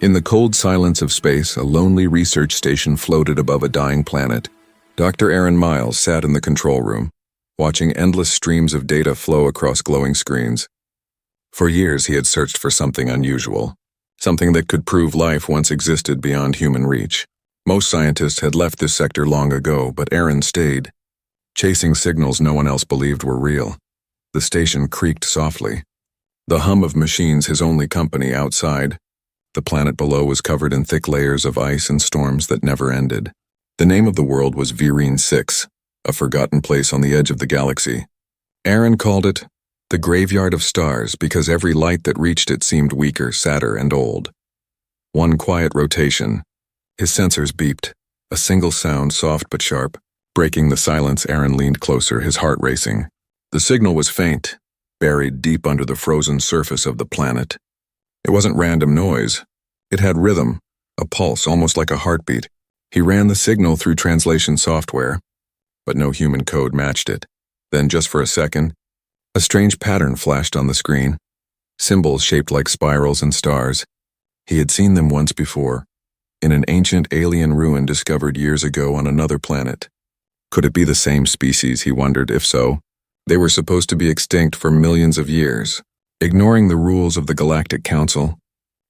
In the cold silence of space, a lonely research station floated above a dying planet. Dr. Aaron Miles sat in the control room, watching endless streams of data flow across glowing screens. For years he had searched for something unusual, something that could prove life once existed beyond human reach. Most scientists had left this sector long ago, but Aaron stayed, chasing signals no one else believed were real. The station creaked softly, the hum of machines his only company outside. The planet below was covered in thick layers of ice and storms that never ended. The name of the world was Virine 6, a forgotten place on the edge of the galaxy. Aaron called it the graveyard of stars because every light that reached it seemed weaker, sadder, and old. One quiet rotation. His sensors beeped, a single sound, soft but sharp. Breaking the silence, Aaron leaned closer, his heart racing. The signal was faint, buried deep under the frozen surface of the planet. It wasn't random noise. It had rhythm, a pulse, almost like a heartbeat. He ran the signal through translation software, but no human code matched it. Then, just for a second, a strange pattern flashed on the screen. Symbols shaped like spirals and stars. He had seen them once before, in an ancient alien ruin discovered years ago on another planet. Could it be the same species, he wondered? If so, they were supposed to be extinct for millions of years. Ignoring the rules of the Galactic Council,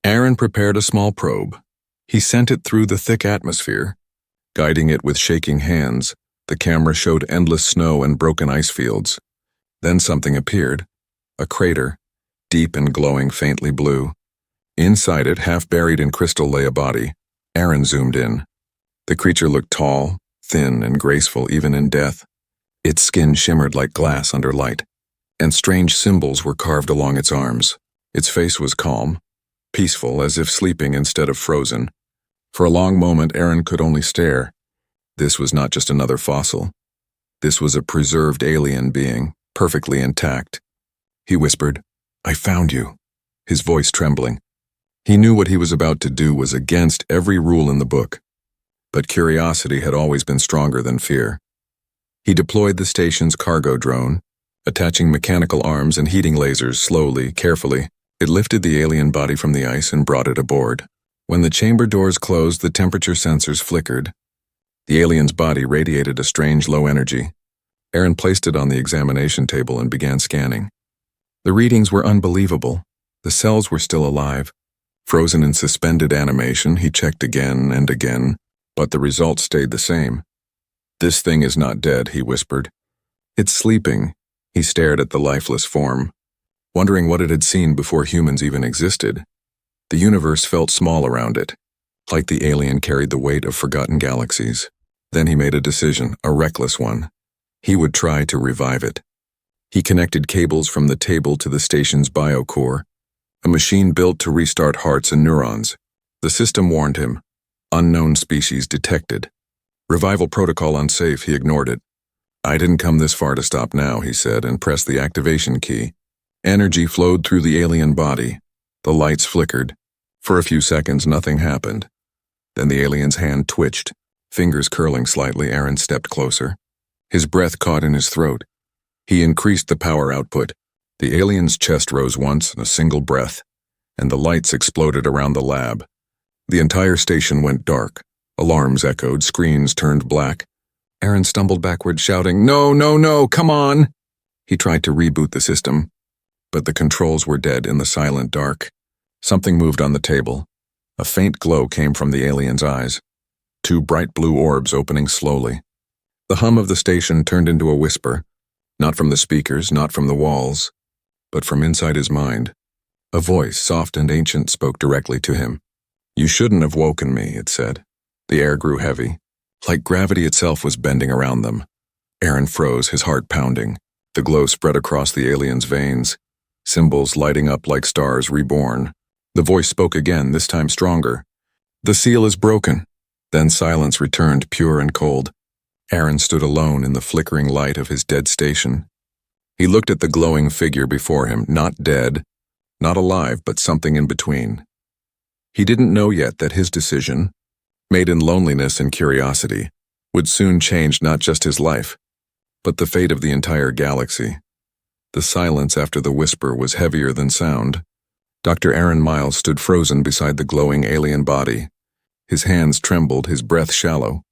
Aaron prepared a small probe. He sent it through the thick atmosphere. Guiding it with shaking hands, the camera showed endless snow and broken ice fields. Then something appeared, a crater, deep and glowing faintly blue. Inside it, half buried in crystal, lay a body. Aaron zoomed in. The creature looked tall, thin, and graceful even in death. Its skin shimmered like glass under light, and strange symbols were carved along its arms. Its face was calm, peaceful, as if sleeping instead of frozen. For a long moment, Aaron could only stare. This was not just another fossil. This was a preserved alien being, perfectly intact. He whispered, "I found you," his voice trembling. He knew what he was about to do was against every rule in the book, but curiosity had always been stronger than fear. He deployed the station's cargo drone, attaching mechanical arms and heating lasers slowly, carefully. It lifted the alien body from the ice and brought it aboard. When the chamber doors closed, the temperature sensors flickered. The alien's body radiated a strange low energy. Aaron placed it on the examination table and began scanning. The readings were unbelievable. The cells were still alive. Frozen in suspended animation, he checked again and again, but the results stayed the same. "This thing is not dead," he whispered. "It's sleeping." He stared at the lifeless form, wondering what it had seen before humans even existed. The universe felt small around it, like the alien carried the weight of forgotten galaxies. Then he made a decision, a reckless one. He would try to revive it. He connected cables from the table to the station's biocore, a machine built to restart hearts and neurons. The system warned him, "Unknown species detected." "Revival protocol unsafe," he ignored it. "I didn't come this far to stop now," he said, and pressed the activation key. Energy flowed through the alien body. The lights flickered. For a few seconds, nothing happened. Then the alien's hand twitched, fingers curling slightly. Aaron stepped closer. His breath caught in his throat. He increased the power output. The alien's chest rose once in a single breath, and the lights exploded around the lab. The entire station went dark. Alarms echoed, screens turned black. Aaron stumbled backward, shouting, "No, no, no, come on!" He tried to reboot the system, but the controls were dead in the silent dark. Something moved on the table. A faint glow came from the alien's eyes, two bright blue orbs opening slowly. The hum of the station turned into a whisper, not from the speakers, not from the walls, but from inside his mind. A voice, soft and ancient, spoke directly to him. "You shouldn't have woken me," it said. The air grew heavy, like gravity itself was bending around them. Aaron froze, his heart pounding. The glow spread across the alien's veins, symbols lighting up like stars reborn. The voice spoke again, this time stronger. "The seal is broken." Then silence returned, pure and cold. Aaron stood alone in the flickering light of his dead station. He looked at the glowing figure before him, not dead, not alive, but something in between. He didn't know yet that his decision, made in loneliness and curiosity, would soon change not just his life, but the fate of the entire galaxy. The silence after the whisper was heavier than sound. Dr. Aaron Miles stood frozen beside the glowing alien body. His hands trembled, his breath shallow.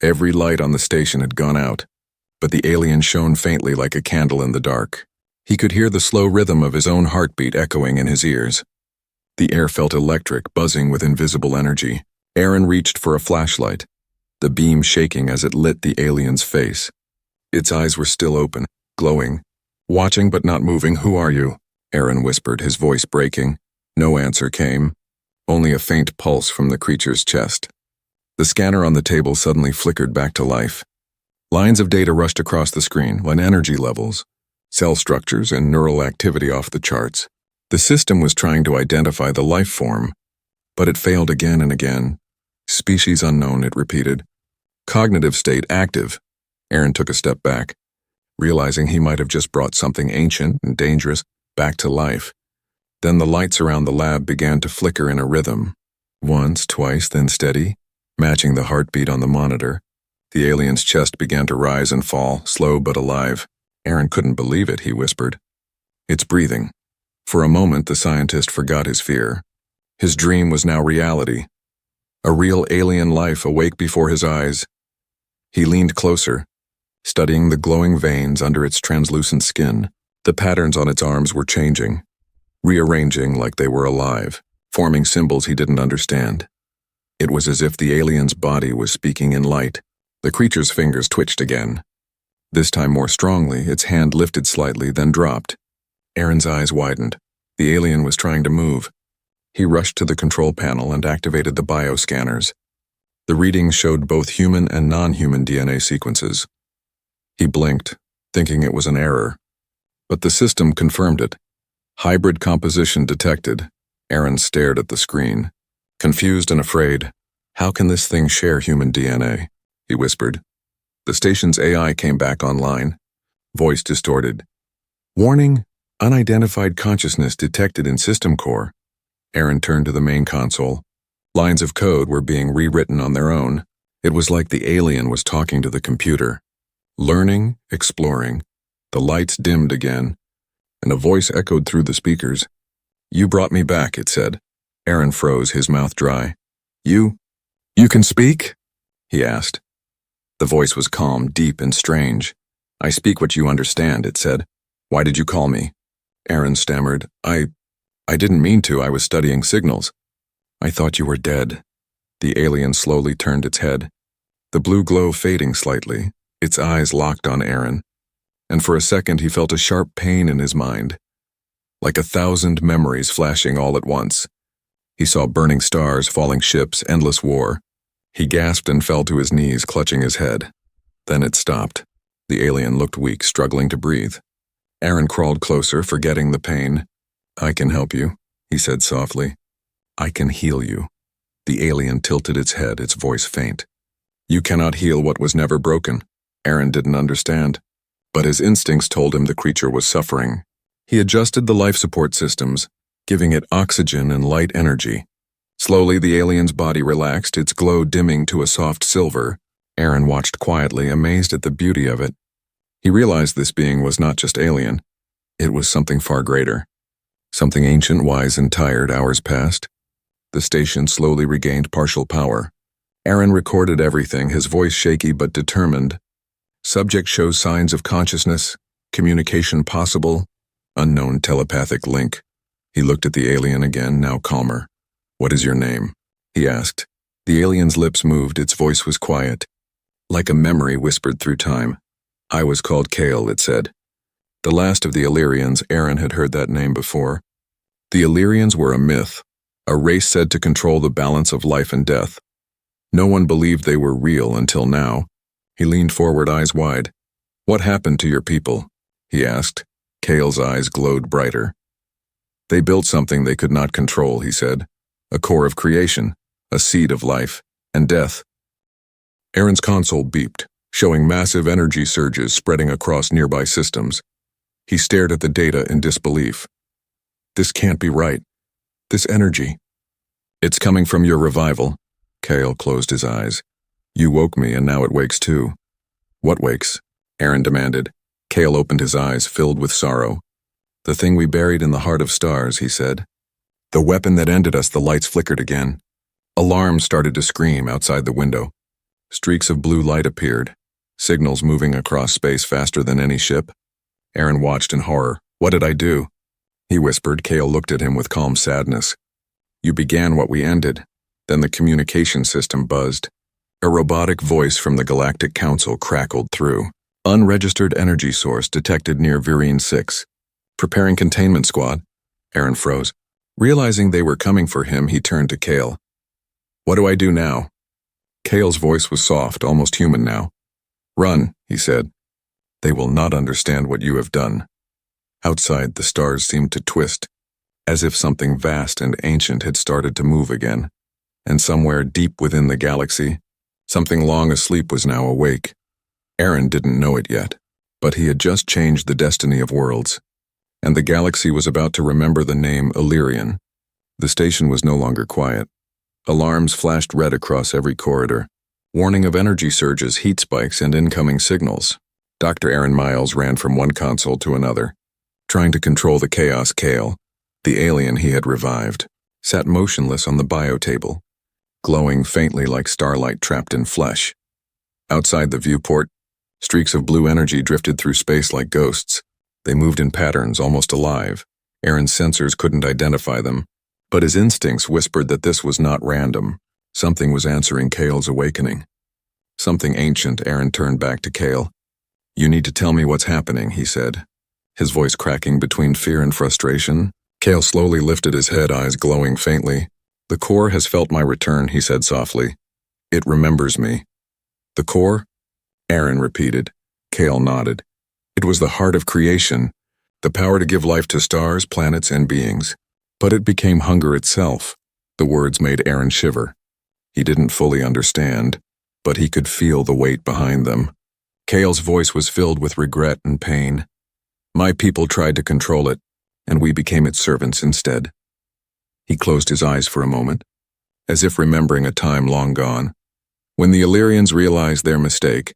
Every light on the station had gone out, but the alien shone faintly like a candle in the dark. He could hear the slow rhythm of his own heartbeat echoing in his ears. The air felt electric, buzzing with invisible energy. Aaron reached for a flashlight, the beam shaking as it lit the alien's face. Its eyes were still open, glowing. Watching but not moving. "Who are you?" Aaron whispered, his voice breaking. No answer came, only a faint pulse from the creature's chest. The scanner on the table suddenly flickered back to life. Lines of data rushed across the screen, like energy levels, cell structures, and neural activity off the charts. The system was trying to identify the life form, but it failed again and again. "Species unknown," it repeated. "Cognitive state active." Aaron took a step back, realizing he might have just brought something ancient and dangerous back to life. Then the lights around the lab began to flicker in a rhythm. Once, twice, then steady, matching the heartbeat on the monitor. The alien's chest began to rise and fall, slow but alive. Aaron couldn't believe it, he whispered. "It's breathing." For a moment, the scientist forgot his fear. His dream was now reality. A real alien life awake before his eyes. He leaned closer, studying the glowing veins under its translucent skin. The patterns on its arms were changing, rearranging like they were alive, forming symbols he didn't understand. It was as if the alien's body was speaking in light. The creature's fingers twitched again. This time more strongly, its hand lifted slightly, then dropped. Aaron's eyes widened. The alien was trying to move. He rushed to the control panel and activated the bioscanners. The readings showed both human and non-human DNA sequences. He blinked, thinking it was an error. But the system confirmed it. Hybrid composition detected. Aaron stared at the screen, confused and afraid. "How can this thing share human DNA?" he whispered. The station's AI came back online, voice distorted. "Warning, unidentified consciousness detected in system core." Aaron turned to the main console. Lines of code were being rewritten on their own. It was like the alien was talking to the computer. Learning, exploring. The lights dimmed again, and a voice echoed through the speakers. "You brought me back," it said. Aaron froze, his mouth dry. You can speak?" he asked. The voice was calm, deep, and strange. "I speak what you understand," it said. "Why did you call me?" Aaron stammered. I didn't mean to. I was studying signals." "I thought you were dead." The alien slowly turned its head, the blue glow fading slightly. Its eyes locked on Aaron, and for a second he felt a sharp pain in his mind, like 1,000 memories flashing all at once. He saw burning stars, falling ships, endless war. He gasped and fell to his knees, clutching his head. Then it stopped. The alien looked weak, struggling to breathe. Aaron crawled closer, forgetting the pain. "I can help you," he said softly. "I can heal you." The alien tilted its head, its voice faint. "You cannot heal what was never broken." Aaron didn't understand, but his instincts told him the creature was suffering. He adjusted the life support systems, giving it oxygen and light energy. Slowly, the alien's body relaxed, its glow dimming to a soft silver. Aaron watched quietly, amazed at the beauty of it. He realized this being was not just alien. It was something far greater. Something ancient, wise, and tired. Hours passed. The station slowly regained partial power. Aaron recorded everything, his voice shaky but determined. Subject shows signs of consciousness, communication possible, unknown telepathic link. He looked at the alien again, now calmer. "What is your name?" he asked. The alien's lips moved, its voice was quiet, like a memory whispered through time. "I was called Kale," it said. The last of the Illyrians. Aaron had heard that name before. The Illyrians were a myth, a race said to control the balance of life and death. No one believed they were real until now. He leaned forward, eyes wide. "What happened to your people?" he asked. Kale's eyes glowed brighter. "They built something they could not control," he said. "A core of creation, a seed of life and death." Aaron's console beeped, showing massive energy surges spreading across nearby systems. He stared at the data in disbelief. "This can't be right. This energy." "It's coming from your revival." Kale closed his eyes. "You woke me, and now it wakes too." "What wakes?" Aaron demanded. Kale opened his eyes, filled with sorrow. "The thing we buried in the heart of stars," he said. The weapon that ended us. The lights flickered again. Alarms started to scream outside the window. Streaks of blue light appeared, signals moving across space faster than any ship. Aaron watched in horror. What did I do? He whispered. Cale looked at him with calm sadness. You began what we ended. Then the communication system buzzed. A robotic voice from the Galactic Council crackled through. Unregistered energy source detected near Virine 6. Preparing containment squad. Aaron froze. Realizing they were coming for him, he turned to Cale. What do I do now? Cale's voice was soft, almost human now. Run, he said. They will not understand what you have done. Outside, the stars seemed to twist, as if something vast and ancient had started to move again. And somewhere deep within the galaxy, something long asleep was now awake. Aaron didn't know it yet, but he had just changed the destiny of worlds, and the galaxy was about to remember the name Illyrian. The station was no longer quiet. Alarms flashed red across every corridor, warning of energy surges, heat spikes, and incoming signals. Dr. Aaron Miles ran from one console to another, trying to control the chaos. Cale, the alien he had revived, sat motionless on the bio table, glowing faintly like starlight trapped in flesh. Outside the viewport, streaks of blue energy drifted through space like ghosts. They moved in patterns, almost alive. Aaron's sensors couldn't identify them, but his instincts whispered that this was not random. Something was answering Cale's awakening. Something ancient. Aaron turned back to Cale. You need to tell me what's happening, he said, his voice cracking between fear and frustration. Cale slowly lifted his head, eyes glowing faintly. The core has felt my return, he said softly. It remembers me. The core? Aaron repeated. Cale nodded. It was the heart of creation, the power to give life to stars, planets, and beings. But it became hunger itself. The words made Aaron shiver. He didn't fully understand, but he could feel the weight behind them. Cale's voice was filled with regret and pain. My people tried to control it, and we became its servants instead. He closed his eyes for a moment, as if remembering a time long gone. When the Illyrians realized their mistake,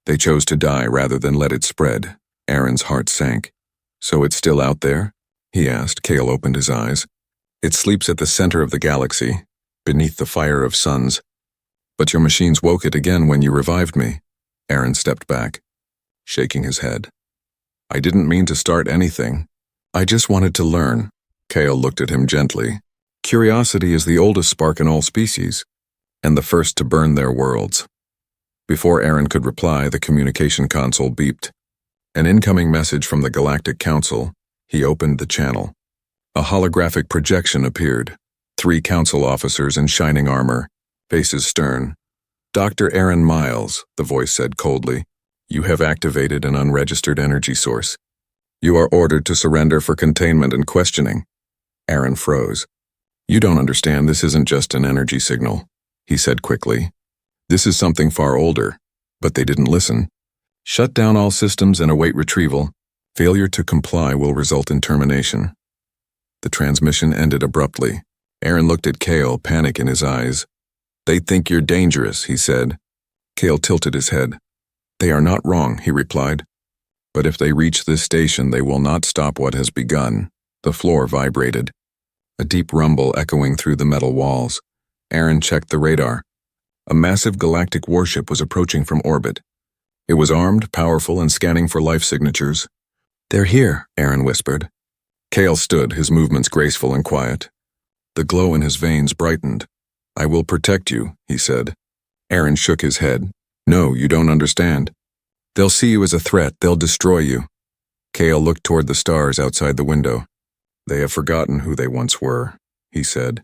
they chose to die rather than let it spread. Aaron's heart sank. So it's still out there? He asked. Cale opened his eyes. It sleeps at the center of the galaxy, beneath the fire of suns. But your machines woke it again when you revived me. Aaron stepped back, shaking his head. I didn't mean to start anything. I just wanted to learn. Cale looked at him gently. Curiosity is the oldest spark in all species, and the first to burn their worlds. Before Aaron could reply, the communication console beeped. An incoming message from the Galactic Council. He opened the channel. A holographic projection appeared. 3 council officers in shining armor, faces stern. Dr. Aaron Miles, the voice said coldly, you have activated an unregistered energy source. You are ordered to surrender for containment and questioning. Aaron froze. You don't understand, this isn't just an energy signal, he said quickly. This is something far older. But they didn't listen. Shut down all systems and await retrieval. Failure to comply will result in termination. The transmission ended abruptly. Aaron looked at Cale, panic in his eyes. They think you're dangerous, he said. Cale tilted his head. They are not wrong, he replied. But if they reach this station, they will not stop what has begun. The floor vibrated, a deep rumble echoing through the metal walls. Aaron checked the radar. A massive galactic warship was approaching from orbit. It was armed, powerful, and scanning for life signatures. They're here, Aaron whispered. Cale stood, his movements graceful and quiet. The glow in his veins brightened. I will protect you, he said. Aaron shook his head. No, you don't understand. They'll see you as a threat, they'll destroy you. Cale looked toward the stars outside the window. They have forgotten who they once were, he said.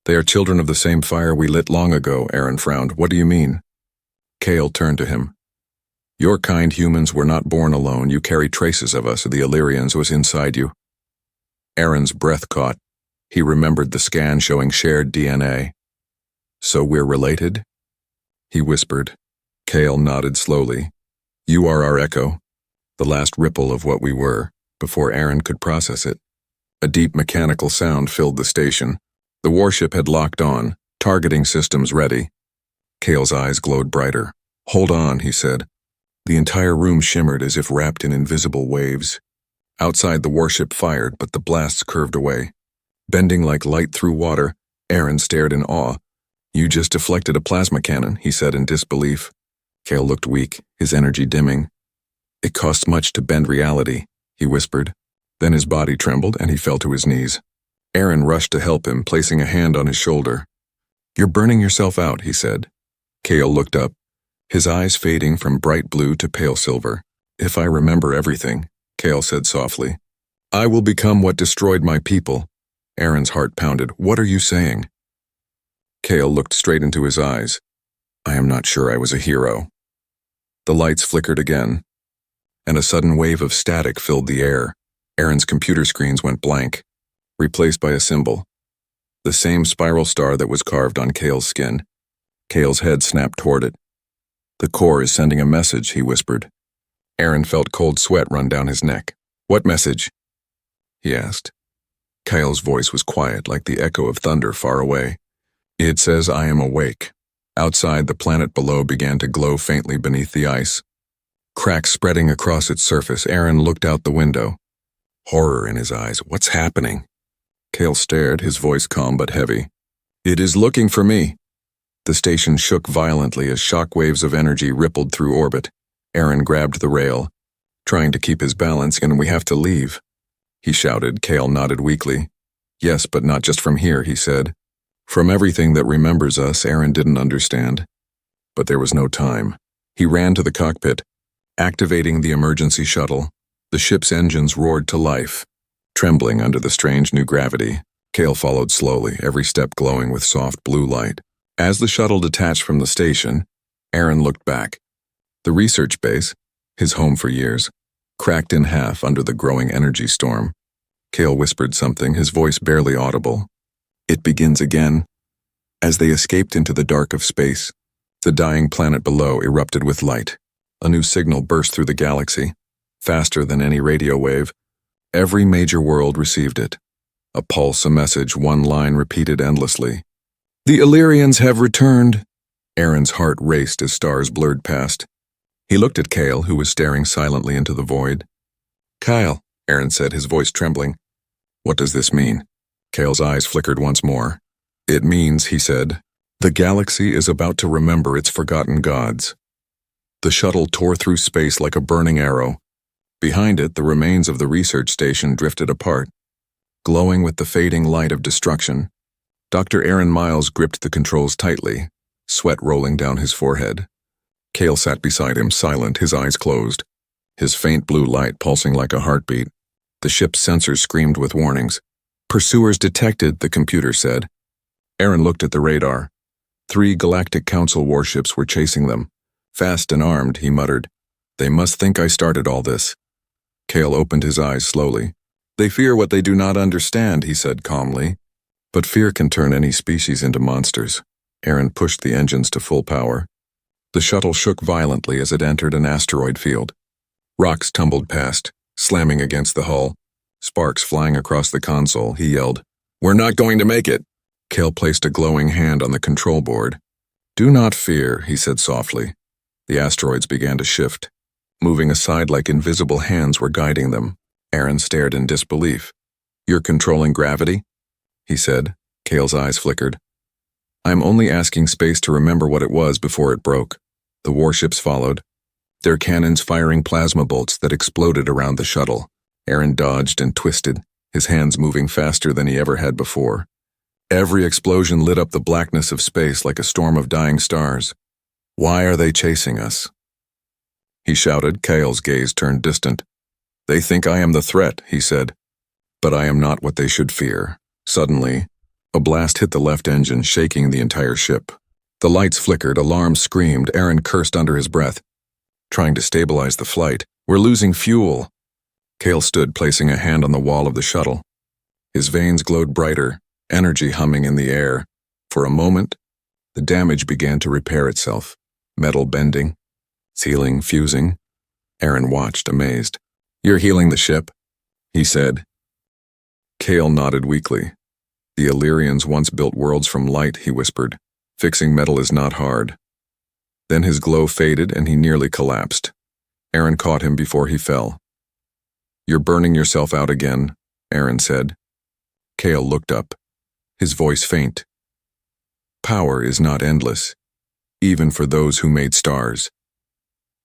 They are children of the same fire we lit long ago, Aaron frowned. What do you mean? Cale turned to him. Your kind humans were not born alone. You carry traces of us. The Illyrians was inside you. Aaron's breath caught. He remembered the scan showing shared DNA. So we're related? He whispered. Cale nodded slowly. You are our echo, the last ripple of what we were, before Aaron could process it. A deep mechanical sound filled the station. The warship had locked on, targeting systems ready. Cale's eyes glowed brighter. Hold on, he said. The entire room shimmered as if wrapped in invisible waves. Outside, the warship fired, but the blasts curved away. Bending like light through water, Aaron stared in awe. "You just deflected a plasma cannon," he said in disbelief. Kale looked weak, his energy dimming. "It costs much to bend reality," he whispered. Then his body trembled and he fell to his knees. Aaron rushed to help him, placing a hand on his shoulder. "You're burning yourself out," he said. Kale looked up, his eyes fading from bright blue to pale silver. "If I remember everything," Kale said softly, "I will become what destroyed my people." Aaron's heart pounded. "What are you saying?" Kale looked straight into his eyes. "I am not sure I was a hero." The lights flickered again, and a sudden wave of static filled the air. Aaron's computer screens went blank, replaced by a symbol. The same spiral star that was carved on Kale's skin. Kale's head snapped toward it. "The core is sending a message," he whispered. Aaron felt cold sweat run down his neck. "What message?" he asked. Kale's voice was quiet, like the echo of thunder far away. "It says I am awake." Outside, the planet below began to glow faintly beneath the ice. Cracks spreading across its surface, Aaron looked out the window. Horror in his eyes. "What's happening?" Kale stared, his voice calm but heavy. "It is looking for me." The station shook violently as shock waves of energy rippled through orbit. Aaron grabbed the rail, trying to keep his balance. "And we have to leave," he shouted. Kale nodded weakly. "Yes, but not just from here," he said. "From everything that remembers us," Aaron didn't understand. But there was no time. He ran to the cockpit, activating the emergency shuttle. The ship's engines roared to life, trembling under the strange new gravity. Kale followed slowly, every step glowing with soft blue light. As the shuttle detached from the station, Aaron looked back. The research base, his home for years, cracked in half under the growing energy storm. Kale whispered something, his voice barely audible. "It begins again." As they escaped into the dark of space, the dying planet below erupted with light. A new signal burst through the galaxy, faster than any radio wave. Every major world received it. A pulse, a message, one line repeated endlessly. "The Illyrians have returned." Aaron's heart raced as stars blurred past. He looked at Kale, who was staring silently into the void. "Kyle," Aaron said, his voice trembling. "What does this mean?" Kale's eyes flickered once more. "It means," he said, "the galaxy is about to remember its forgotten gods." The shuttle tore through space like a burning arrow. Behind it, the remains of the research station drifted apart, glowing with the fading light of destruction. Dr. Aaron Miles gripped the controls tightly, sweat rolling down his forehead. Kale sat beside him, silent, his eyes closed, his faint blue light pulsing like a heartbeat. The ship's sensors screamed with warnings. "Pursuers detected," the computer said. Aaron looked at the radar. 3 Galactic Council warships were chasing them. "Fast and armed," he muttered. "They must think I started all this." Kale opened his eyes slowly. "They fear what they do not understand," he said calmly. "But fear can turn any species into monsters." Aaron pushed the engines to full power. The shuttle shook violently as it entered an asteroid field. Rocks tumbled past, slamming against the hull. Sparks flying across the console, he yelled, "We're not going to make it!" Kale placed a glowing hand on the control board. "Do not fear," he said softly. The asteroids began to shift, moving aside like invisible hands were guiding them. Aaron stared in disbelief. "You're controlling gravity?" he said. Kale's eyes flickered. "I'm only asking space to remember what it was before it broke." The warships followed, their cannons firing plasma bolts that exploded around the shuttle. Aaron dodged and twisted, his hands moving faster than he ever had before. Every explosion lit up the blackness of space like a storm of dying stars. "Why are they chasing us?" he shouted. Kale's gaze turned distant. "They think I am the threat," he said. "But I am not what they should fear." Suddenly, a blast hit the left engine, shaking the entire ship. The lights flickered, alarms screamed. Aaron cursed under his breath, trying to stabilize the flight. "We're losing fuel." Kale stood, placing a hand on the wall of the shuttle. His veins glowed brighter, energy humming in the air. For a moment, the damage began to repair itself, metal bending, sealing, fusing. Aaron watched, amazed. "You're healing the ship," he said. Kale nodded weakly. "The Illyrians once built worlds from light," he whispered. "Fixing metal is not hard." Then his glow faded and he nearly collapsed. Aaron caught him before he fell. "You're burning yourself out again," Aaron said. Kale looked up, his voice faint. Power is not endless, even for those who made stars.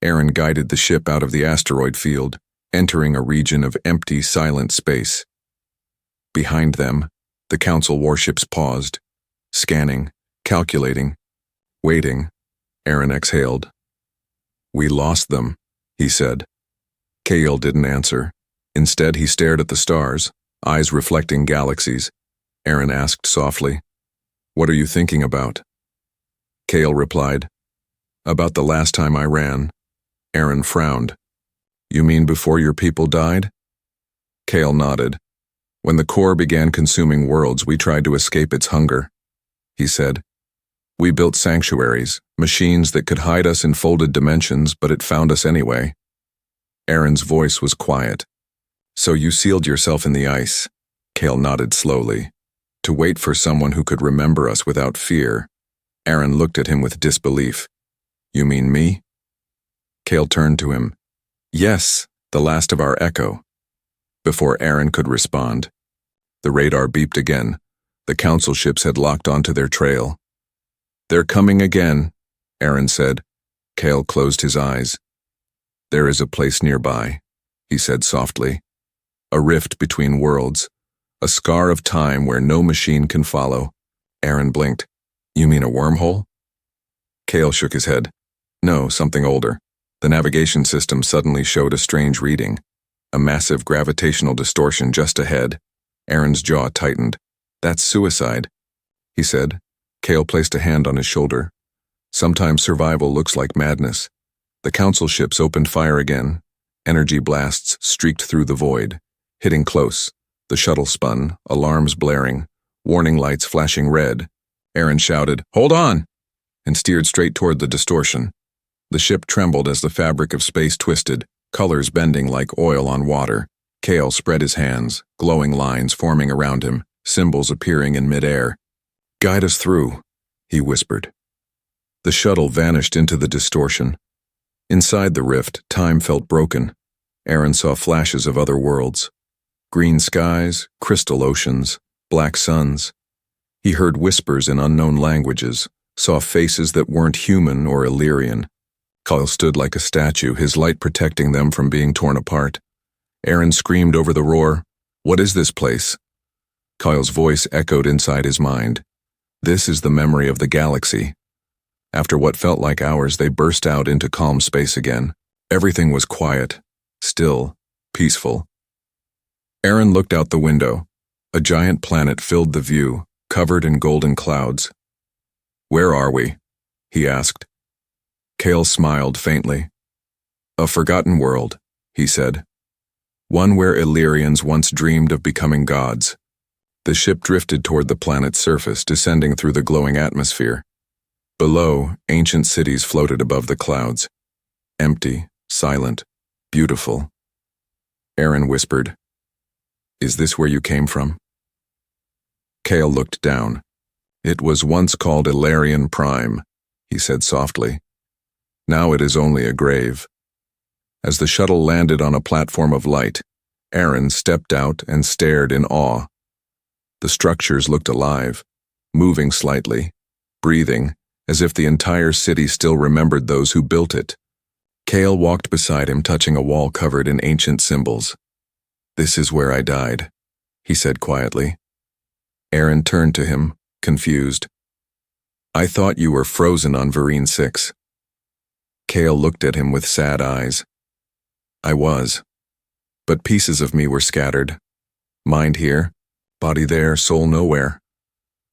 Aaron guided the ship out of the asteroid field, entering a region of empty, silent space. Behind them, the Council warships paused, scanning, calculating, waiting. Aaron exhaled. We lost them, he said. Kale didn't answer. Instead, he stared at the stars, eyes reflecting galaxies. Aaron asked softly, "What are you thinking about?" Kale replied, "About the last time I ran." Aaron frowned. "You mean before your people died?" Kale nodded. "When the core began consuming worlds, we tried to escape its hunger," he said. "We built sanctuaries, machines that could hide us in folded dimensions, but it found us anyway." Aaron's voice was quiet. "So you sealed yourself in the ice," Kale nodded slowly, "to wait for someone who could remember us without fear." Aaron looked at him with disbelief. "You mean me?" Kale turned to him. "Yes, the last of our echo." Before Aaron could respond, the radar beeped again. The Council ships had locked onto their trail. "They're coming again," Aaron said. Kale closed his eyes. "There is a place nearby," he said softly. "A rift between worlds. A scar of time where no machine can follow." Aaron blinked. "You mean a wormhole?" Kale shook his head. "No, something older." The navigation system suddenly showed a strange reading. A massive gravitational distortion just ahead. Aaron's jaw tightened. "That's suicide," he said. Kale placed a hand on his shoulder. "Sometimes survival looks like madness." The Council ships opened fire again. Energy blasts streaked through the void, hitting close. The shuttle spun, alarms blaring, warning lights flashing red. Aaron shouted, "Hold on!" and steered straight toward the distortion. The ship trembled as the fabric of space twisted, colors bending like oil on water. Kale spread his hands, glowing lines forming around him, symbols appearing in midair. "Guide us through," he whispered. The shuttle vanished into the distortion. Inside the rift, time felt broken. Aaron saw flashes of other worlds. Green skies, crystal oceans, black suns. He heard whispers in unknown languages, saw faces that weren't human or Illyrian. Kyle stood like a statue, his light protecting them from being torn apart. Aaron screamed over the roar, "What is this place?" Kyle's voice echoed inside his mind. "This is the memory of the galaxy." After what felt like hours, they burst out into calm space again. Everything was quiet, still, peaceful. Aaron looked out the window. A giant planet filled the view, covered in golden clouds. "Where are we?" he asked. Kale smiled faintly. "A forgotten world," he said. "One where Illyrians once dreamed of becoming gods." The ship drifted toward the planet's surface, descending through the glowing atmosphere. Below, ancient cities floated above the clouds. Empty, silent, beautiful. Aaron whispered, "Is this where you came from?" Kale looked down. "It was once called Illyrian Prime," he said softly. "Now it is only a grave." As the shuttle landed on a platform of light, Aaron stepped out and stared in awe. The structures looked alive, moving slightly, breathing, as if the entire city still remembered those who built it. Kale walked beside him, touching a wall covered in ancient symbols. "This is where I died," he said quietly. Aaron turned to him, confused. "I thought you were frozen on Vereen 6. Kale looked at him with sad eyes. "I was. But pieces of me were scattered. Mind here, body there, soul nowhere."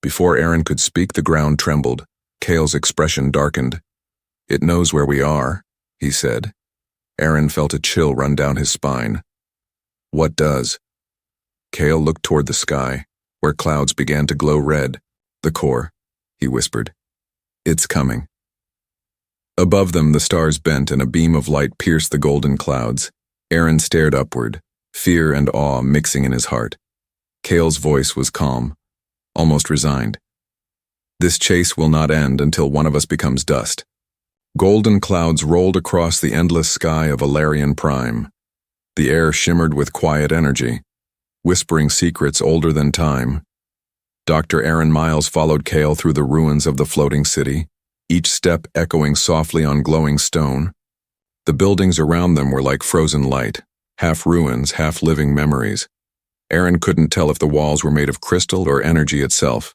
Before Aaron could speak, the ground trembled. Kale's expression darkened. "It knows where we are," he said. Aaron felt a chill run down his spine. "What does?" Kale looked toward the sky, where clouds began to glow red. "The core," he whispered. "It's coming." Above them, the stars bent and a beam of light pierced the golden clouds. Aaron stared upward, fear and awe mixing in his heart. Kale's voice was calm, almost resigned. "This chase will not end until one of us becomes dust." Golden clouds rolled across the endless sky of Illyrian Prime. The air shimmered with quiet energy. whispering secrets older than time. Dr. Aaron Miles followed Kale through the ruins of the floating city, each step echoing softly on glowing stone. The buildings around them were like frozen light, half ruins, half living memories. Aaron couldn't tell if the walls were made of crystal or energy itself.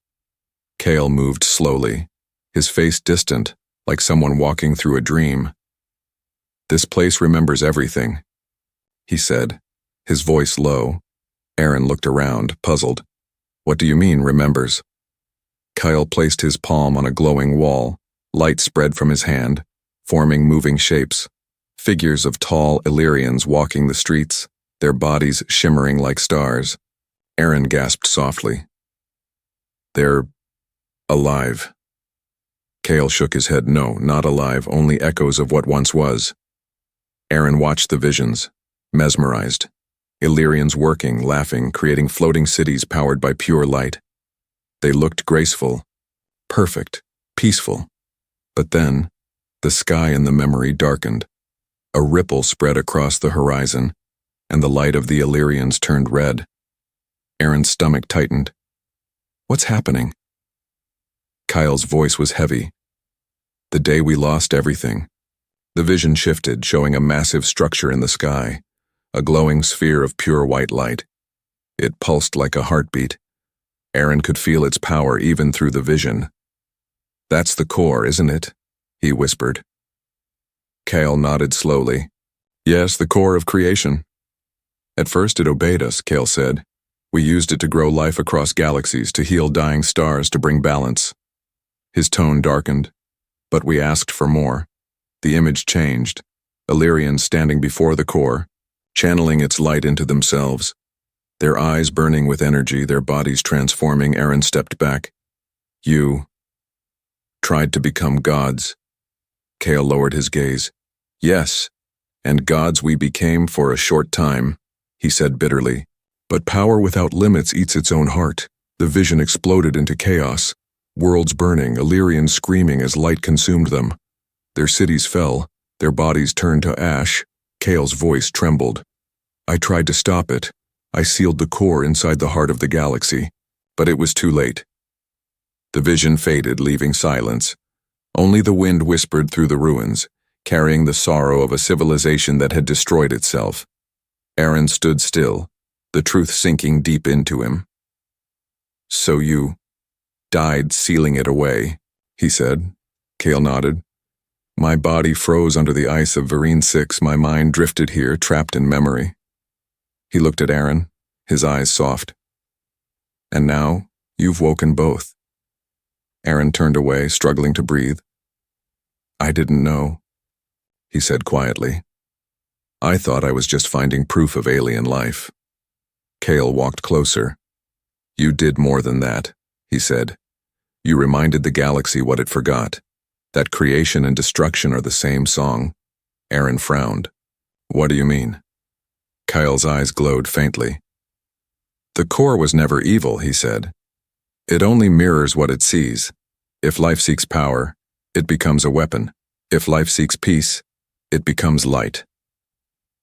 Kale moved slowly, his face distant, like someone walking through a dream. "This place remembers everything," he said, his voice low. Aaron looked around, puzzled. "What do you mean, remembers?" Kyle placed his palm on a glowing wall, light spread from his hand, forming moving shapes. Figures of tall Illyrians walking the streets, their bodies shimmering like stars. Aaron gasped softly. "They're alive." Kale shook his head. "No, not alive, only echoes of what once was." Aaron watched the visions, mesmerized. Illyrians working, laughing, creating floating cities powered by pure light. They looked graceful, perfect, peaceful. But then, the sky in the memory darkened. A ripple spread across the horizon, and the light of the Illyrians turned red. Aaron's stomach tightened. "What's happening?" Kyle's voice was heavy. "The day we lost everything." The vision shifted, showing a massive structure in the sky, a glowing sphere of pure white light. It pulsed like a heartbeat. Aaron could feel its power even through the vision. "That's the core, isn't it?" he whispered. Kale nodded slowly. "Yes, the core of creation." "At first it obeyed us," Kale said. "We used it to grow life across galaxies, to heal dying stars, to bring balance." His tone darkened. "But we asked for more." The image changed. Illyrians standing before the core, channeling its light into themselves. Their eyes burning with energy, their bodies transforming. Aaron stepped back. "You tried to become gods." Kale lowered his gaze. "Yes, and gods we became for a short time," he said bitterly. "But power without limits eats its own heart." The vision exploded into chaos. Worlds burning, Illyrians screaming as light consumed them. Their cities fell, their bodies turned to ash. Kale's voice trembled. "I tried to stop it. I sealed the core inside the heart of the galaxy. But it was too late." The vision faded, leaving silence. Only the wind whispered through the ruins, carrying the sorrow of a civilization that had destroyed itself. Aaron stood still, the truth sinking deep into him. "So you died sealing it away," he said. Kale nodded. "My body froze under the ice of Vereen 6. My mind drifted here, trapped in memory." He looked at Aaron, his eyes soft. "And now, you've woken both." Aaron turned away, struggling to breathe. "I didn't know," he said quietly. "I thought I was just finding proof of alien life." Kale walked closer. "You did more than that," he said. "You reminded the galaxy what it forgot. That creation and destruction are the same song." Aaron frowned. "What do you mean?" Kyle's eyes glowed faintly. "The core was never evil," he said. "It only mirrors what it sees. If life seeks power, it becomes a weapon. If life seeks peace, it becomes light."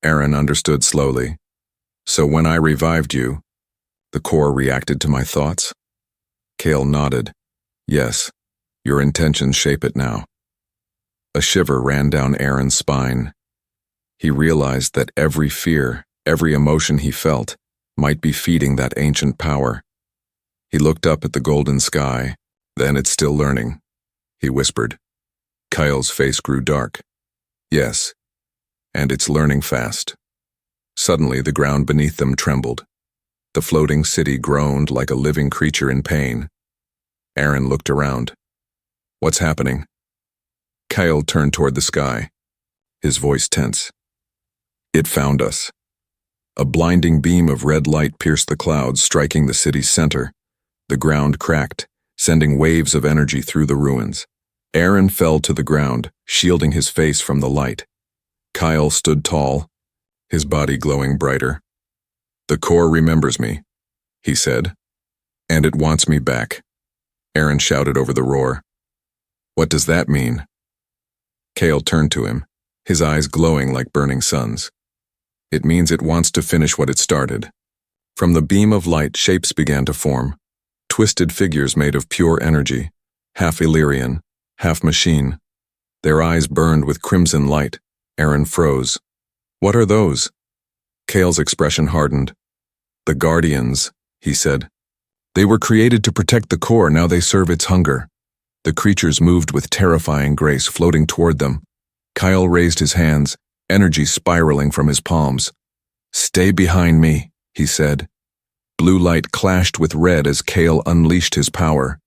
Aaron understood slowly. "So when I revived you, the core reacted to my thoughts?" Kale nodded. "Yes. Your intentions shape it now." A shiver ran down Aaron's spine. He realized that every fear, every emotion he felt, might be feeding that ancient power. He looked up at the golden sky. "Then it's still learning," he whispered. Kyle's face grew dark. "Yes, and it's learning fast." Suddenly, the ground beneath them trembled. The floating city groaned like a living creature in pain. Aaron looked around. "What's happening?" Kyle turned toward the sky, his voice tense. "It found us." A blinding beam of red light pierced the clouds, striking the city's center. The ground cracked, sending waves of energy through the ruins. Aaron fell to the ground, shielding his face from the light. Kyle stood tall, his body glowing brighter. "The core remembers me," he said, "and it wants me back." Aaron shouted over the roar. "What does that mean?" Kale turned to him, his eyes glowing like burning suns. "It means it wants to finish what it started." From the beam of light, shapes began to form. Twisted figures made of pure energy, half Illyrian, half machine. Their eyes burned with crimson light. Aaron froze. "What are those?" Kale's expression hardened. "The Guardians," he said. "They were created to protect the core, now they serve its hunger." The creatures moved with terrifying grace, floating toward them. Kyle raised his hands, energy spiraling from his palms. "Stay behind me," he said. Blue light clashed with red as Kale unleashed his power.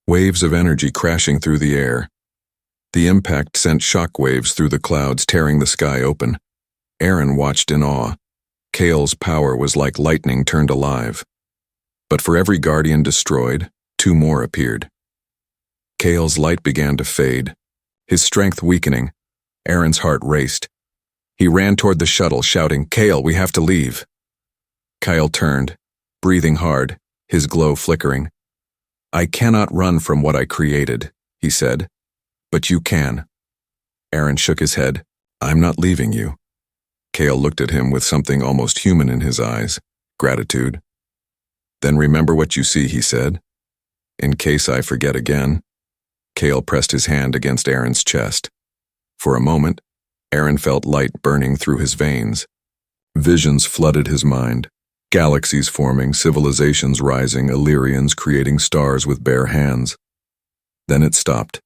Waves of energy crashing through the air. The impact sent shock waves through the clouds, tearing the sky open. Aaron watched in awe. Kale's power was like lightning turned alive. But for every guardian destroyed, 2 more appeared. Kale's light began to fade, his strength weakening. Aaron's heart raced. He ran toward the shuttle, shouting, "Kale, we have to leave." Kyle turned, breathing hard, his glow flickering. "I cannot run from what I created," he said. "But you can." Aaron shook his head. "I'm not leaving you." Kale looked at him with something almost human in his eyes, gratitude. "Then remember what you see," he said. "In case I forget again." Kale pressed his hand against Aaron's chest. For a moment, Aaron felt light burning through his veins. Visions flooded his mind. Galaxies forming, civilizations rising, Illyrians creating stars with bare hands. Then it stopped.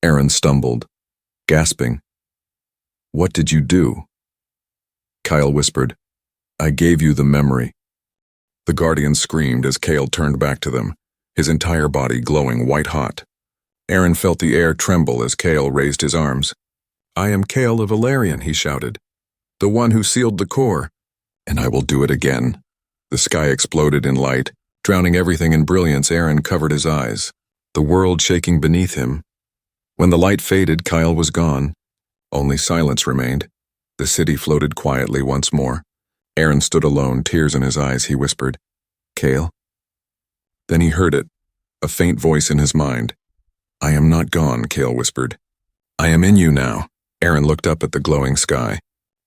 Aaron stumbled, gasping. "What did you do?" Kyle whispered, "I gave you the memory." The Guardians screamed as Kale turned back to them, his entire body glowing white-hot. Aaron felt the air tremble as Kale raised his arms. "I am Kale of Valerian," he shouted. "The one who sealed the core. And I will do it again." The sky exploded in light, drowning everything in brilliance. Aaron covered his eyes, the world shaking beneath him. When the light faded, Kyle was gone. Only silence remained. The city floated quietly once more. Aaron stood alone, tears in his eyes. He whispered, "Kale?" Then he heard it, a faint voice in his mind. "I am not gone," Kale whispered. "I am in you now." Aaron looked up at the glowing sky,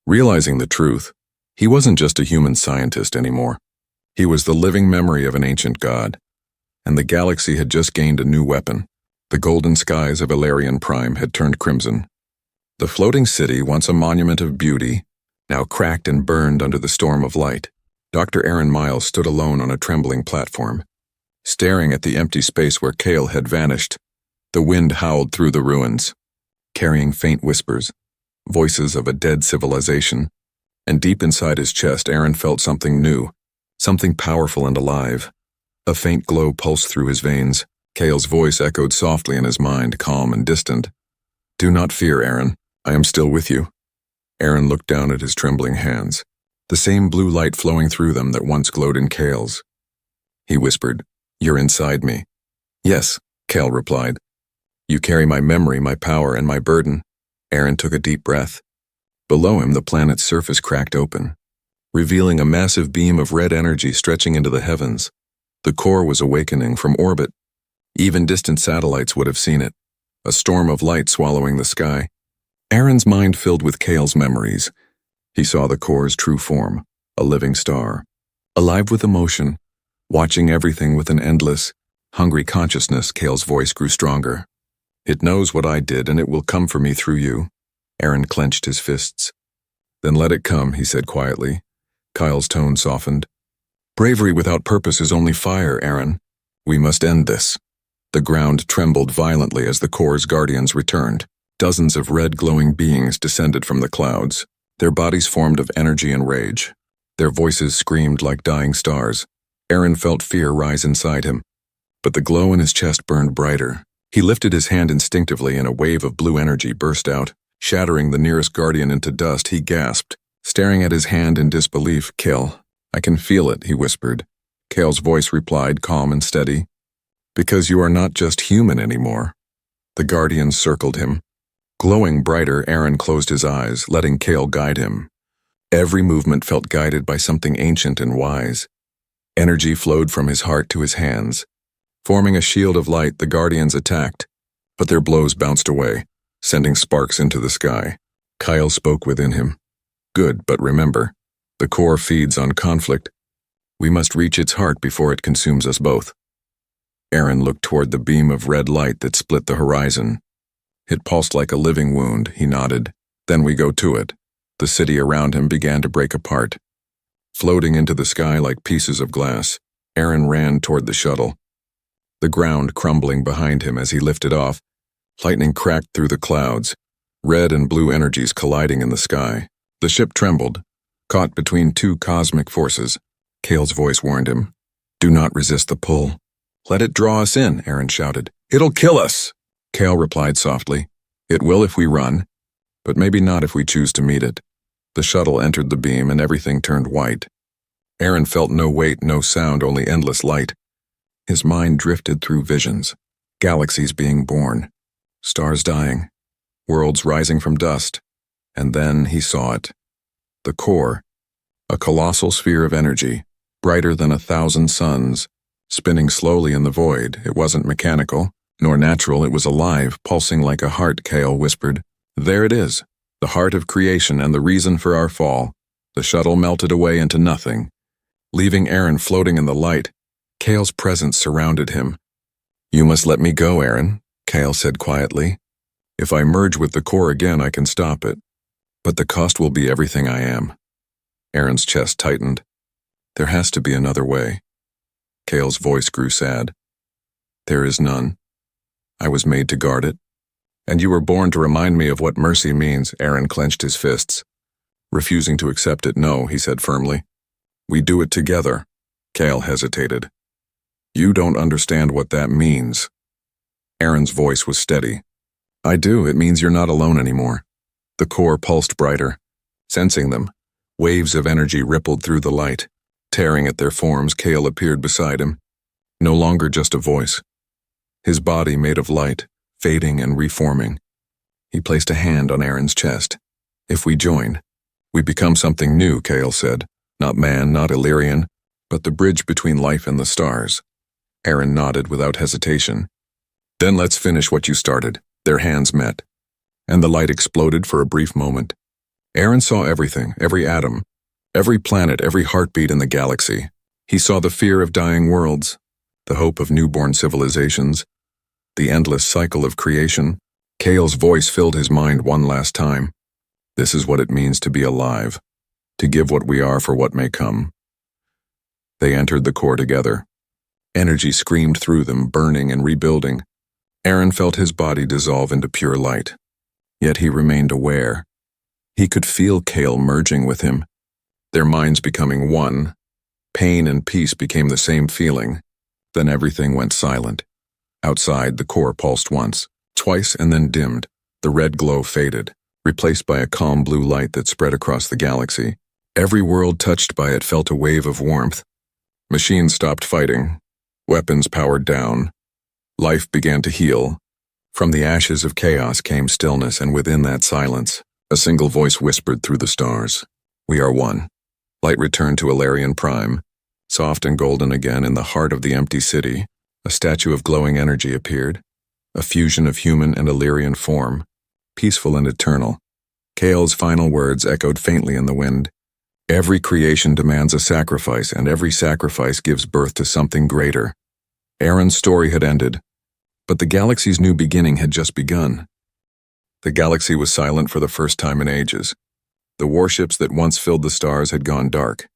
realizing the truth. He wasn't just a human scientist anymore. He was the living memory of an ancient god. And the galaxy had just gained a new weapon. The golden skies of Illyrian Prime had turned crimson. The floating city, once a monument of beauty, now cracked and burned under the storm of light. Dr. Aaron Miles stood alone on a trembling platform, staring at the empty space where Kale had vanished. The wind howled through the ruins, carrying faint whispers, voices of a dead civilization. And deep inside his chest, Aaron felt something new, something powerful and alive. A faint glow pulsed through his veins. Kale's voice echoed softly in his mind, calm and distant. "Do not fear, Aaron. I am still with you." Aaron looked down at his trembling hands, the same blue light flowing through them that once glowed in Kale's. He whispered, "You're inside me." "Yes," Kale replied. "You carry my memory, my power, and my burden." Aaron took a deep breath. Below him, the planet's surface cracked open, revealing a massive beam of red energy stretching into the heavens. The core was awakening from orbit. Even distant satellites would have seen it, a storm of light swallowing the sky. Aaron's mind filled with Kale's memories. He saw the core's true form, a living star, alive with emotion, watching everything with an endless, hungry consciousness. Kale's voice grew stronger. "It knows what I did, and it will come for me through you." Aaron clenched his fists. "Then let it come," he said quietly. Kyle's tone softened. "Bravery without purpose is only fire, Aaron. We must end this." The ground trembled violently as the core's guardians returned. Dozens of red glowing beings descended from the clouds, their bodies formed of energy and rage. Their voices screamed like dying stars. Aaron felt fear rise inside him, but the glow in his chest burned brighter. He lifted his hand instinctively and a wave of blue energy burst out, shattering the nearest guardian into dust. He gasped, staring at his hand in disbelief. "Kale, I can feel it," he whispered. Kale's voice replied, calm and steady. "Because you are not just human anymore." The guardians circled him. Glowing brighter, Aaron closed his eyes, letting Kale guide him. Every movement felt guided by something ancient and wise. Energy flowed from his heart to his hands. Forming a shield of light, the guardians attacked, but their blows bounced away, sending sparks into the sky. Kyle spoke within him. "Good, but remember, the core feeds on conflict. We must reach its heart before it consumes us both. Aaron looked toward the beam of red light that split the horizon. It pulsed like a living wound, he nodded. Then we go to it. The city around him began to break apart. Floating into the sky like pieces of glass, Aaron ran toward the shuttle. The ground crumbling behind him as he lifted off. Lightning cracked through the clouds, red and blue energies colliding in the sky. The ship trembled, caught between two cosmic forces. Cale's voice warned him. Do not resist the pull. Let it draw us in, Aaron shouted. It'll kill us. Cale replied softly. It will if we run, but maybe not if we choose to meet it. The shuttle entered the beam and everything turned white. Aaron felt no weight, no sound, only endless light. His mind drifted through visions. Galaxies being born. Stars dying. Worlds rising from dust. And then he saw it. The core. A colossal sphere of energy, brighter than 1,000 suns, spinning slowly in the void. It wasn't mechanical, nor natural. It was alive, pulsing like a heart, Cale whispered. There it is, the heart of creation and the reason for our fall. The shuttle melted away into nothing, leaving Aaron floating in the light. Cale's presence surrounded him. You must let me go, Aaron, Cale said quietly. If I merge with the core again, I can stop it. But the cost will be everything I am. Aaron's chest tightened. There has to be another way. Cale's voice grew sad. There is none. I was made to guard it. And you were born to remind me of what mercy means, Aaron clenched his fists. Refusing to accept it, no, he said firmly. We do it together. Cale hesitated. You don't understand what that means. Aaron's voice was steady. I do, it means you're not alone anymore. The core pulsed brighter. Sensing them, waves of energy rippled through the light. Tearing at their forms, Cale appeared beside him. No longer just a voice. His body made of light, fading and reforming. He placed a hand on Aaron's chest. If we join, we become something new, Cale said. Not man, not Illyrian, but the bridge between life and the stars. Aaron nodded without hesitation. Then let's finish what you started. Their hands met, and the light exploded for a brief moment. Aaron saw everything, every atom, every planet, every heartbeat in the galaxy. He saw the fear of dying worlds, the hope of newborn civilizations, the endless cycle of creation. Cale's voice filled his mind one last time. This is what it means to be alive, to give what we are for what may come. They entered the core together. Energy screamed through them, burning and rebuilding. Aaron felt his body dissolve into pure light. Yet he remained aware. He could feel Cale merging with him, their minds becoming one. Pain and peace became the same feeling. Then everything went silent. Outside, the core pulsed once, twice, and then dimmed. The red glow faded, replaced by a calm blue light that spread across the galaxy. Every world touched by it felt a wave of warmth. Machines stopped fighting. Weapons powered down. Life began to heal. From the ashes of chaos came stillness, and within that silence, a single voice whispered through the stars. We are one. Light returned to Illyrian Prime. Soft and golden again in the heart of the empty city, a statue of glowing energy appeared. A fusion of human and Illyrian form, peaceful and eternal. Cale's final words echoed faintly in the wind. Every creation demands a sacrifice, and every sacrifice gives birth to something greater. Aaron's story had ended, but the galaxy's new beginning had just begun. The galaxy was silent for the first time in ages. The warships that once filled the stars had gone dark,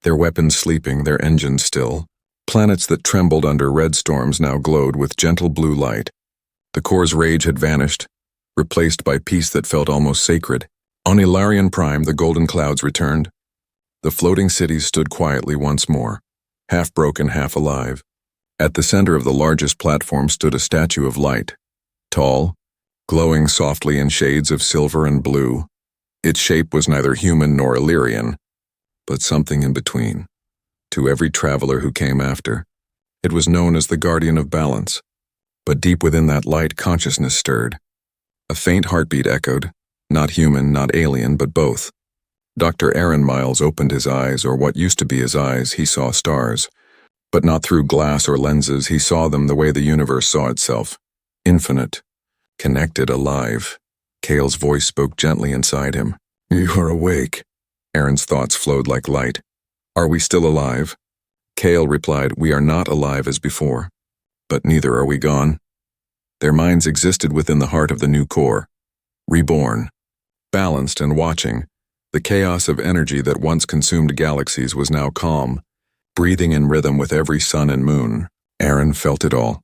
their weapons sleeping, their engines still. Planets that trembled under red storms now glowed with gentle blue light. The core's rage had vanished, replaced by peace that felt almost sacred. On Illyrian Prime, the golden clouds returned. The floating cities stood quietly once more, half broken, half alive. At the center of the largest platform stood a statue of light, tall, glowing softly in shades of silver and blue. Its shape was neither human nor Illyrian, but something in between. To every traveler who came after, it was known as the Guardian of Balance. But deep within that light, consciousness stirred. A faint heartbeat echoed, not human, not alien, but both. Dr. Aaron Miles opened his eyes, or what used to be his eyes. He saw stars. But not through glass or lenses. He saw them the way the universe saw itself. Infinite. Connected, alive. Cale's voice spoke gently inside him. You are awake. Aaron's thoughts flowed like light. Are we still alive? Kale replied, "We are not alive as before, but neither are we gone." Their minds existed within the heart of the new core, reborn, balanced and watching. The chaos of energy that once consumed galaxies was now calm, breathing in rhythm with every sun and moon. Aaron felt it all.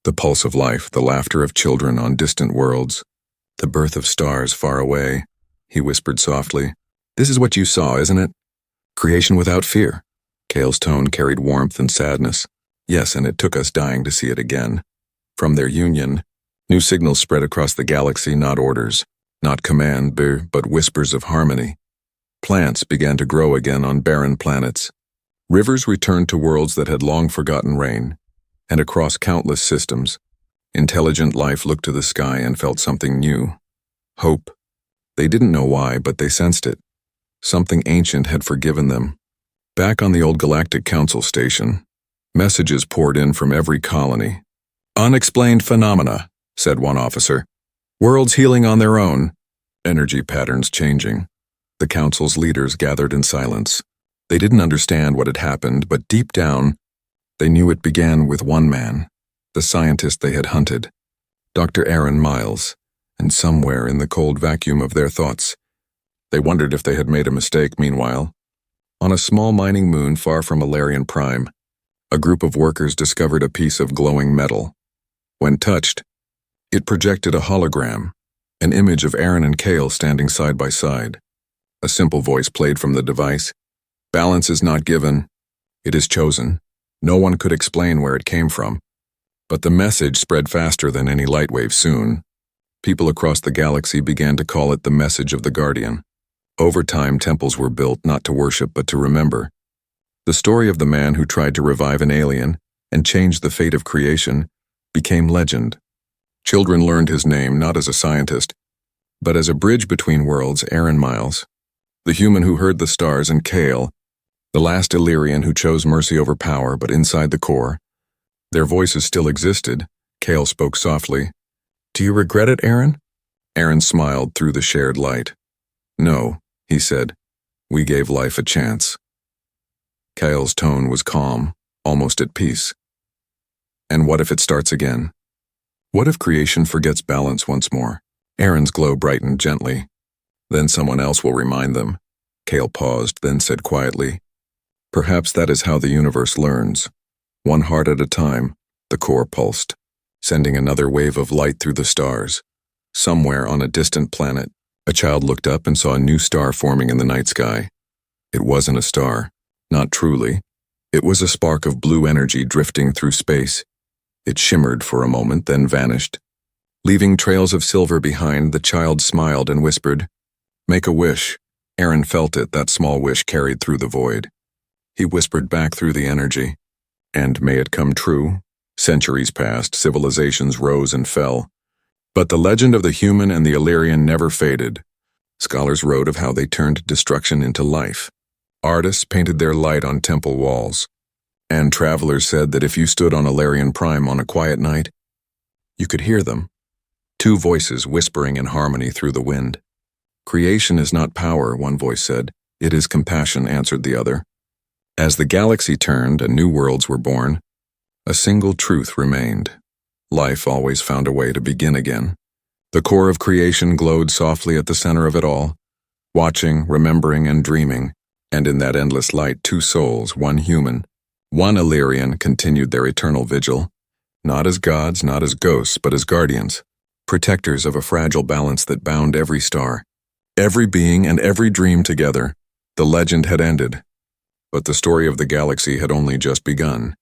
The pulse of life, the laughter of children on distant worlds, the birth of stars far away. He whispered softly, "This is what you saw, isn't it? Creation without fear." Kale's tone carried warmth and sadness. "Yes, and it took us dying to see it again." From their union, new signals spread across the galaxy, not orders, not command, but whispers of harmony. Plants began to grow again on barren planets. Rivers returned to worlds that had long forgotten rain. And across countless systems, intelligent life looked to the sky and felt something new. Hope. They didn't know why, but they sensed it. Something ancient had forgiven them. Back on the old Galactic Council station, messages poured in from every colony. "Unexplained phenomena," said one officer. "Worlds healing on their own." Energy patterns changing. The Council's leaders gathered in silence. They didn't understand what had happened, but deep down, they knew it began with one man, the scientist they had hunted, Dr. Aaron Miles, and somewhere in the cold vacuum of their thoughts, they wondered if they had made a mistake. Meanwhile, on a small mining moon far from Alarian Prime, a group of workers discovered a piece of glowing metal. When touched, it projected a hologram, an image of Aaron and Kale standing side by side. A simple voice played from the device. "Balance is not given, it is chosen." No one could explain where it came from, but the message spread faster than any light wave soon. People across the galaxy began to call it the message of the Guardian. Over time, temples were built not to worship but to remember. The story of the man who tried to revive an alien and change the fate of creation became legend. Children learned his name not as a scientist, but as a bridge between worlds. Aaron Miles, the human who heard the stars, and Kale, the last Illyrian who chose mercy over power. But inside the core, their voices still existed. Kale spoke softly. "Do you regret it, Aaron?" Aaron smiled through the shared light. "No," he said. "We gave life a chance." Kale's tone was calm, almost at peace. "And what if it starts again? What if creation forgets balance once more?" Aaron's glow brightened gently. "Then someone else will remind them." Kale paused, then said quietly, "Perhaps that is how the universe learns. One heart at a time." The core pulsed, sending another wave of light through the stars. Somewhere on a distant planet, a child looked up and saw a new star forming in the night sky. It wasn't a star, not truly. It was a spark of blue energy drifting through space. It shimmered for a moment, then vanished. Leaving trails of silver behind, the child smiled and whispered, "Make a wish." Aaron felt it, that small wish carried through the void. He whispered back through the energy, "And may it come true." Centuries passed, civilizations rose and fell. But the legend of the human and the Illyrian never faded. Scholars wrote of how they turned destruction into life. Artists painted their light on temple walls. And travelers said that if you stood on Alarian Prime on a quiet night, you could hear them. Two voices whispering in harmony through the wind. "Creation is not power," one voice said. "It is compassion," answered the other. As the galaxy turned and new worlds were born, a single truth remained. Life always found a way to begin again. The core of creation glowed softly at the center of it all, watching, remembering, and dreaming. And in that endless light, two souls, one human, one Illyrian, continued their eternal vigil, not as gods, not as ghosts, but as guardians, protectors of a fragile balance that bound every star, every being, and every dream together. The legend had ended, but the story of the galaxy had only just begun.